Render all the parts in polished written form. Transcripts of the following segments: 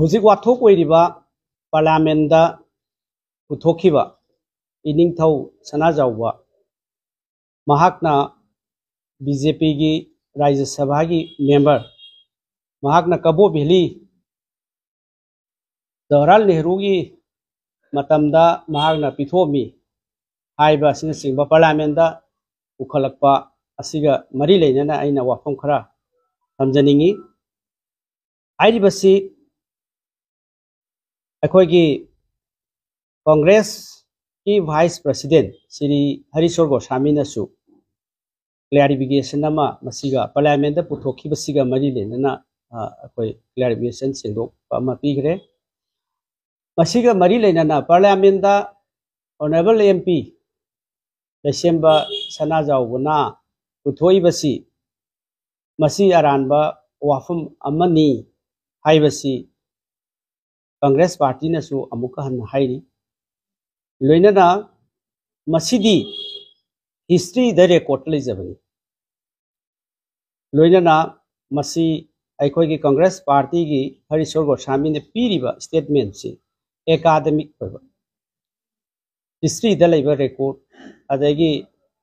ꯍꯧꯖꯤꯛ ꯋꯥꯊꯣꯛ ꯑꯣꯏꯔꯤꯕ ꯄꯥꯔꯂꯤꯌꯥꯃꯦꯟꯗ ꯄꯨꯊꯣꯛꯈꯤꯕ ꯏꯅꯤꯡꯊꯧ ꯁꯅꯥꯖꯥꯎꯕ ꯃꯍꯥꯛꯅ ꯕꯤꯖꯦꯄꯤꯒꯤ ꯔꯥꯖ꯭य ꯁꯚꯥꯒꯤ ꯃꯦꯝꯕꯔ ꯃꯍꯥꯛꯅ ꯀꯕꯣ ꯚꯦꯂꯤ ꯖꯋꯥꯍꯔलाल नेहरूगी मतमदा महागना पिथोमी हाइबा सिंगसिंगबा पार्लियामेंटदा उखलकपा असिगा मरी लेना आइना वाफम खरा समझनिंगी आइरिबसी अखोगी कांग्रेस की वाइस प्रेसिडेंट श्री हरीश्वर गोस्वामी नसु क्लैरिफिकेशन अमा मसिगा पार्लियामेंटदा पुथोखिबसिगा मरी लेना अखोई क्लैरिफिकेशन सिंदोकपा अमा पीगरे मसिगा मरी लेना पार्लियामेंटदा ऑनरेबल एमपी लैसेंबा सनाजाउबना पुथोइबसी मसी अरानबा वाफम अमनी हाइबसी कांग्रेस पार्टी नसु अमुक हन हाइरी लोइनना मसीदी हिस्ट्री द रिकॉर्ड लेजबनी लोइनना मसी अखोगी कांग्रेस पार्टी की हरीश्वर गोस्वामी ने पीरिबा स्टेटमेंट से एकाडेमिक हिस्ट्री द लेबा रिकॉर्ड अदगी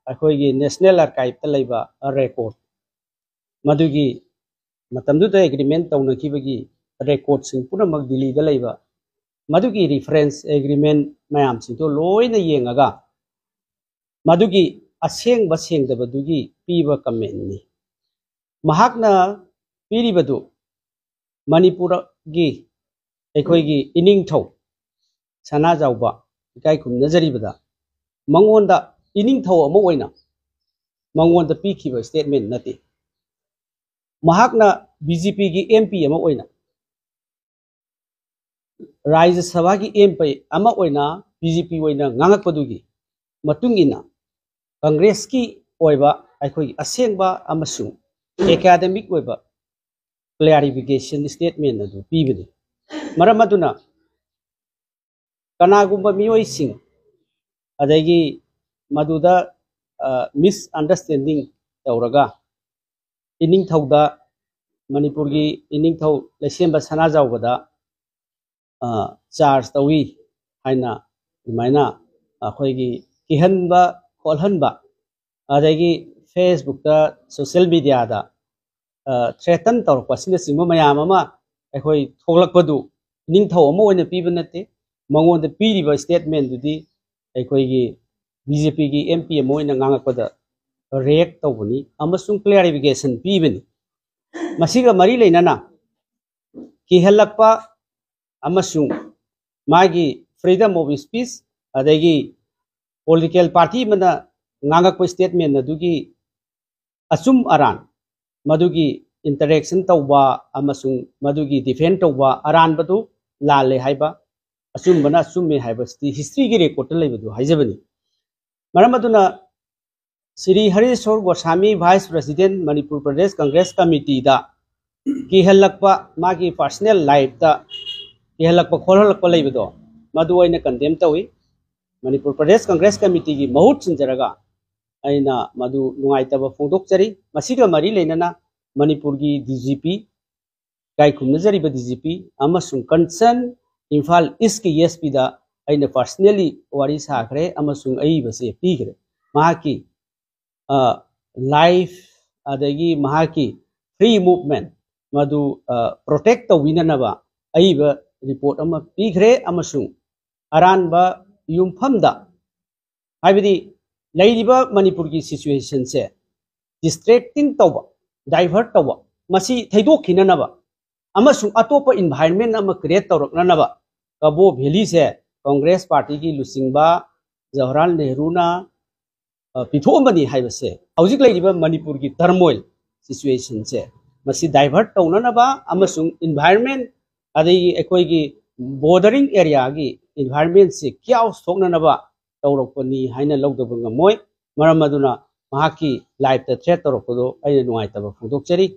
अखोगी नेशनल आर्काइव द लेबा रिकॉर्ड मदुगी मतमदुदा एग्रीमेंट तौनखिबगी रिकॉर्ड सिंग पुनमक दिल्ली द लेबा मदुगी रेफरेंस एग्रीमेंट मयाम सिंतो लोइना येंगागा मदुगी असेंग बसेंगदबदुगी पीबा कमेंट नि महाकना पीरिबदु मणिपुर की अखोगी इनिंगथौ सनाजाउबा इकाई खुमनजरीबदा मंगोंदा इनिंगथौ अमा ओइना मंगोंदा पीखिबा स्टेटमेंट नते महाकना बीजेपी की एमपी अमा ओइना राज्य सभा की एमपी अमा ओइना बीजेपी ओइना ngangapadुगी मतुंगिना कांग्रेस की ओइबा अखोगी असेंगबा अमसुंग एकेडमिक ओइबा क्लैरिफिकेशन स्टेटमेंट अदु पीबनी मरम अदुना कनागुंबा मियोइसिंग अदगी मदुदा मिसअंडरस्टैंडिंग तौरगा इनिंगथौदा मणिपुर की इनिंगथौ लैसेंबा सनाजाउबदा चार्ज तौई हाइना दुमाइना अखोगी किहनबा खोलहनबा अदगी फेसबुक दा सोशल मीडिया दा थ्रेटन तौरपसिना सिंबा मयाम अमा अखोई थोगलकपदु निंगथौ अमा ओइना पीबा नते मंगोंदा पीरिबा स्टेटमेंट दुदी अखोईगी बीजेपी की एमपी अमा ओइना ngangapada रिएक्ट तौबनी अमसुंग क्लैरिफिकेशन पीबनी मसिगा मरी लेना किहलकपा अमसुंग मागी फ्रीडम ऑफ स्पीच अदगी पॉलिटिकल पार्टी मना ngangaकपा स्टेटमेंट अदुगी अचुम अरान मदुगी इंटरेक्शन तौबा अमसुंग मदुगी डिफेंड तौबा अरान बदु लाले हाइबा अचुमबना अचुमे हाइबस्ती हिस्ट्री की रिकॉर्ड लेबदु हाइजबनी मरम अदुना श्री हरीश्वर गोस्वामी वाइस प्रेसिडेंट मणिपुर प्रदेश कांग्रेस कमिटी दा किहलकपा मागी पर्सनल लाइफ दा किहलकपा खोलहलकपा लेबदो मदु ओइना कंडेम तौई मणिपुर प्रदेश कांग्रेस कमिटी की महुत सिंजरगा अइना मदु नुंगाइतबा फोंदोकचरी मसिगा मरी लेना मणिपुर की डीजीपी गाइखुमनजरीबा डीजीपी अमसुंग कंसर्न इम्फाल ईस्ट की एसपी दा अइना पर्सनली वारी साखरे अमसुंग अइबसे पीगरे महाकी लाइफ अदगी महाकी फ्री मूवमेंट मदु प्रोटेक्ट तौविननबा अइबा रिपोर्ट अमा पीगरे अमसुंग अरानबा युमफमदा हाइबदी लैरिबा मणिपुर की सिचुएशन से डिस्ट्रैक्टिंग तौबा डाइवर्ट तौबा मसी थैदोखिननबा अमसुंग अतोपा एनवायरनमेंट अमा क्रिएट तौरकननबा कबो वैली से कांग्रेस पार्टी की लुसिंगबा जवाहरलाल नेहरूना पिथोमनी हाइबसे हौजिक लैरिबा मणिपुर की टर्मोइल सिचुएशन से मसी डाइवर्ट तौननबा अमसुंग एनवायरनमेंट अदगी अखोईगी बॉर्डरिंग एरिया की एनवायरनमेंट से क्या सोकननबा तौरकपनी हाइना लौदब ngमोय मरम अदुना महाकी लाइफ दा थ्रेट तौरकपदो अइना नुंगाइतबा फोंदोकचरी।